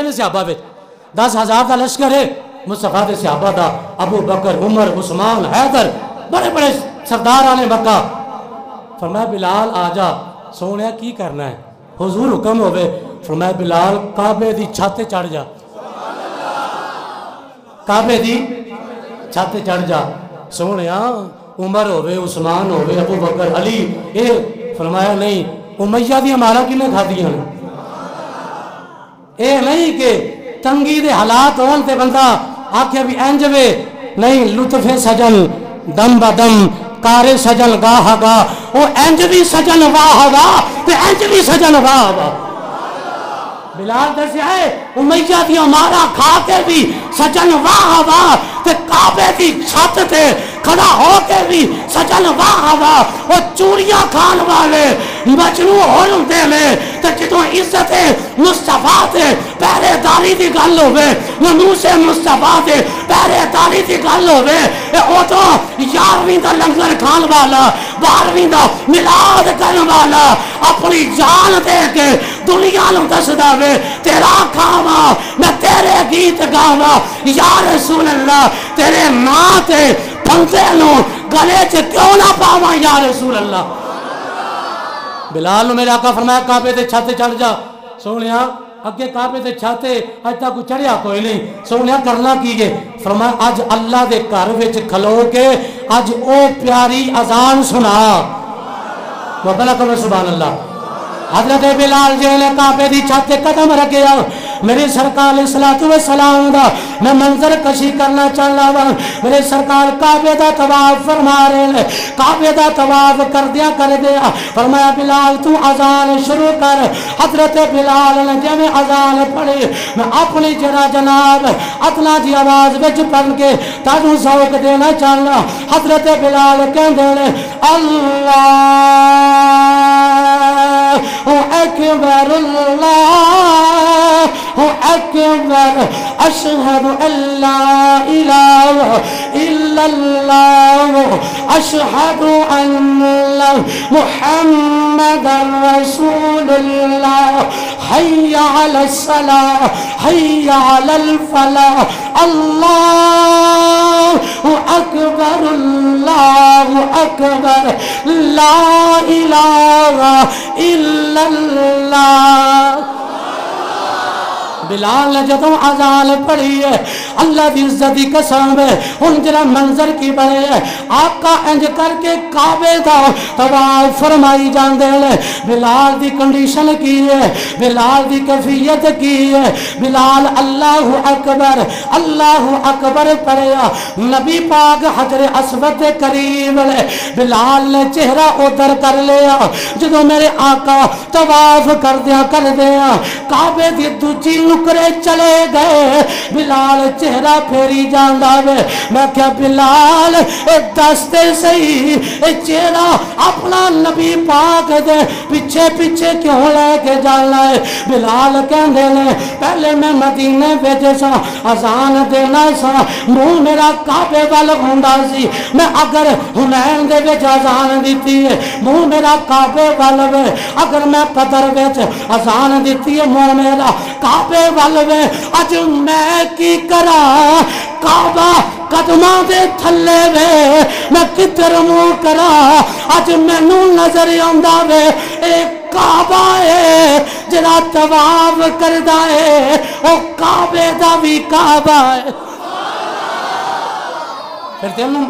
کھلوتے نے صحابہ وچ 10,000 دا لشکر ہے مصطفیٰ دے صحابہ دا ابو بکر عمر عثمان حیدر بڑے بڑے سردار آنے مکہ فرمایا بلال آجا سونے کی کرنا ہے حضور حکم ہوئے فرمایا بلال کعبے دی چھاتے چڑھ جا کعبے دی چھاتے چڑھ جا سونے عمر ہوئے عثمان ہوئے ابو بکر علی اے فرمایا نہیں امیہ دی ہمارا کی نے کھا دیا اے نہیں کہ تنگی دے حالات ہون تے بندہ آکھے بھی انجوے نہیں لطف سجن دم بدم کارے سجن گاہ گا وہ انج بھی سجن واہ گا تے انج بھی سجن واہ گا بلال دسیا ہے امیہ دی ہمارا کھا کے بھی سجن واہ واہ تے کعبے دی چھت تے کھڑا ہو کے بھی سجن واہ واہ وہ چوریاں کھان والے مجنوں ہون دے لے تے جتوں عزت مصطفیٰ تے پہرے داری دی گل ہوئے نموس مصطفیٰ تے پہرے داری دی گل ہوئے او تو 11ویں دا لنگر کھان والا 12ویں دا میلاد کرن والا اپنی جان دے کے دنیا نو دسدا وے تیرا کھاواں میں تیرے گیت گاواں یا رسول اللہ تیرے نام تے بندے نو گلے چ کیوں نہ پاواں یا رسول اللہ بلال نے میرے آقا فرمایا کعبے تے چھت چڑھ جا سونیا اگے کعبے تے چھت اج تک چڑھیا کوئی نہیں سونیا کرنا کیے فرمایا اج اللہ دے گھر وچ کھلو کے اج او پیاری اذان سنا ربنا کرو سبحان اللہ حضرت بلال جی نے کعبے دی چھت تے قدم رکھیا میرے سرکار علیہ السلام دا میں منظر کشی کرنا چاہنا وا میرے سرکار کعبے دا طواف فرما رہے ہیں کعبے دا طواف کر دیا فرمایا بلال تو اذان شروع کر حضرت بلال نے جب اذان پڑھی میں اپنی جرا جناب اتنا جی آواز وچ پڑھ کے تانوں ذوق دینا چاہنا حضرت بلال کہندے نے اللہ اکبر اللہ اکبر اشہد ان لا الہ الا اللہ اشہد ان محمد رسول اللہ حی علی الصلاۃ حی علی الفلاح اللہ اکبر اللہ اکبر لا الہ الا اللہ بلال نے جدوں اذان پڑھی ہے اللہ دی عزت دی قسم ہے ہن جڑا منظر کی بنے ہے آقا انج کر کے کعبے دا طواف فرمائی جاندے نے بلال دی کنڈیشن کی ہے بلال دی کیفیت کی ہے بلال اللہ اکبر پڑھیا نبی پاک حجر اسود کے قریب ہے بلال نے چہرہ ادھر کر لیا جدوں میرے آقا طواف کر دیا کعبے دی دوجی نکرے چلے گئے بلال چہرہ پھیری جاندہ وے میں کیا بلال دستے صحیح چہرہ اپنا نبی پاک دے پیچھے پیچھے کیوں لے کے جانا ہے بلال کہندے نے پہلے میں مدینے بھیجے سا اذان دینا سا منہ میرا کعبے وال ہوندا سی میں اگر حنین دے وچ اذان دیتی ہے منہ میرا کعبے وال وے اگر میں قدر وچ اذان دیتی ہے منہ میرا کعبے وال وے اج میں کی کرا کعبہ قدماں دے تھلے وے میں کدھر منہ کرا اج مینوں نظر آندا وے اے کعبہ ہے جڑا طواف کردا ہے او کعبے دا وی کعبہ ہے پھر تینوں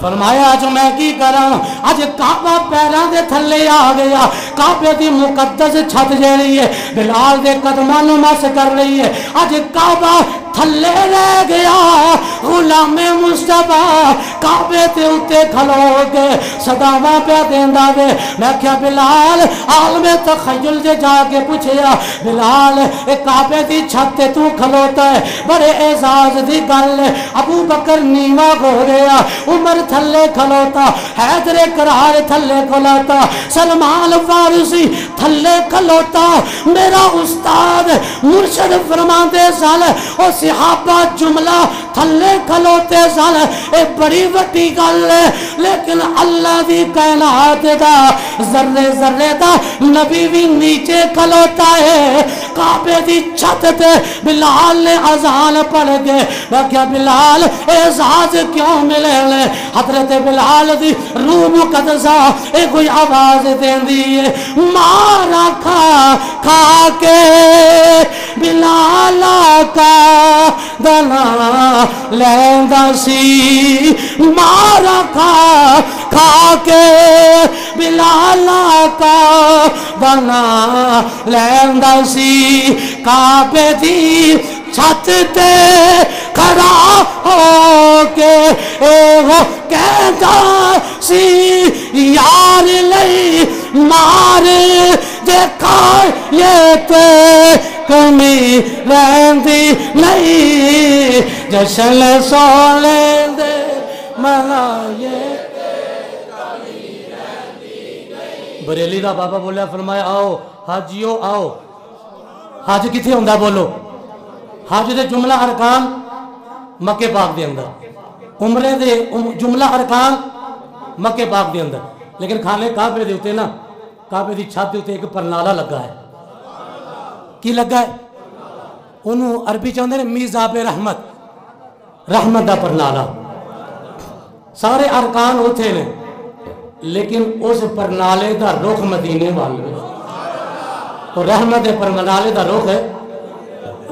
فرمایا جو میں کی کراں اج کعبہ پیران دے تھلے آ گیا کعبے دی مقدس چھت جیڑی ہے بلال دے قدماں نوں مس کر رہی ہے اج کعبہ تھلے رہ گیا غلام مصطفیٰ کعبے تے اتے کھلو کے صداواں پہ دیندا وے میں کیا بلال عالم تخیل دے جا کے پوچھیا بلال اے کعبے دی چھت تے تو کھلوتا ہے بڑے اعزاز دی گل ہے ابو بکر نیواں ہو گیا عمر تھلے کھلوتا حیدر کرار تھلے کھلوتا سلمان فارسی تھلے کھلوتا میرا استاد مرشد فرماندے سال او صحابہ جملہ تھلے کھلوتے سن اے بڑی وڈی گل ہے لیکن اللہ دی کائنات دا ذرے ذرے دا نبی بھی نیچے کھلوتا ہے کعبے دی چھت تے بلال نے اذان پڑھ کے میں کیا بلال اعزاز کیوں ملے لے حضرت بلال دی روح مقدسہ اے کوئی آواز دین دی ہے مارا کھا کھا کے بلال کا دنا لیندہ سی مارا کھا کھا کے بلال کا دنا لیندہ سی کعبے دی چھت تے کھڑا ہو کے وہ کہتا سی یار لئی مار دیکھا یہ تے کمی رہندی نہیں جشن سو لیندے منا یہ بریلی دا بابا بولیا فرمایا آؤ حاجیو آؤ حج کتھے ہوندہ بولو حج دے جملہ ارکان مکے پاک دے اندر عمرے دے جملہ ارکان مکے پاک دے اندر لیکن کھانے کعبے دے ہوتے نا کعبے دی چھت دے ہوتے ایک پرنالا لگا ہے کی لگا ہے انہوں عربی چاہتے ہیں میزاب رحمت رحمت دا پرنالا سارے ارکان ہوتے ہیں لیکن اس پرنالے دا رخ مدینے والے اور رحمت دے پرنالے دا رخ ہے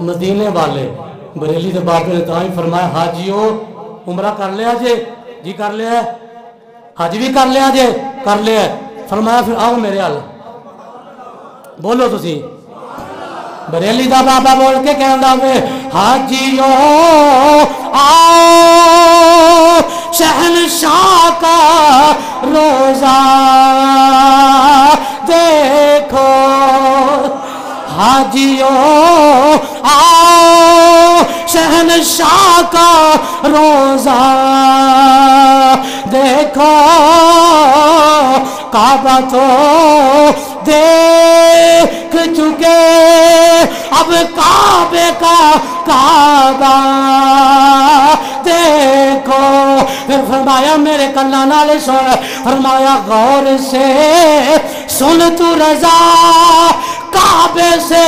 مدینے والے بریلی دے بابے نے تاں ہی فرمایا حاجیو عمرہ کر لیا جے جی کر لیا ہے حج بھی کر لیا جے کر لیا ہے فرمایا پھر آؤ میرے حال بولو تسی بریلی دا بابا بول کے کہندا وے حاجیو آؤ شہنشاہ کا روزہ دیکھو حاجیو آؤ شہنشاہ کا روزہ دیکھو کعبہ تو دیکھ چکے اب کعبے کا کعبہ دیکھو پھر فرمایا میرے کنا نالے سن فرمایا غور سے سن تو رضا کعبے سے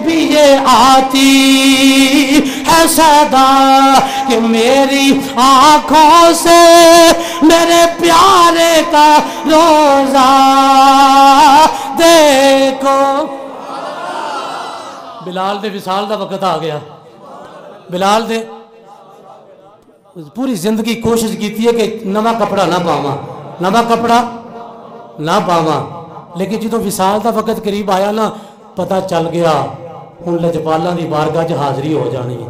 بھی یہ آتی ہے صدا کہ میری آنکھوں سے میرے پیارے کا روزہ دیکھو بلال دے وصال دا وقت آ گیا بلال دے پوری زندگی کوشش کیتی ہے کہ نواں کپڑا نہ پاواں نواں کپڑا نہ پاواں لیکن جدوں وصال دا وقت قریب آیا نا پتہ چل گیا ہن لجپالاں دی بارگاہ 'چ حاضری ہو جانی ہے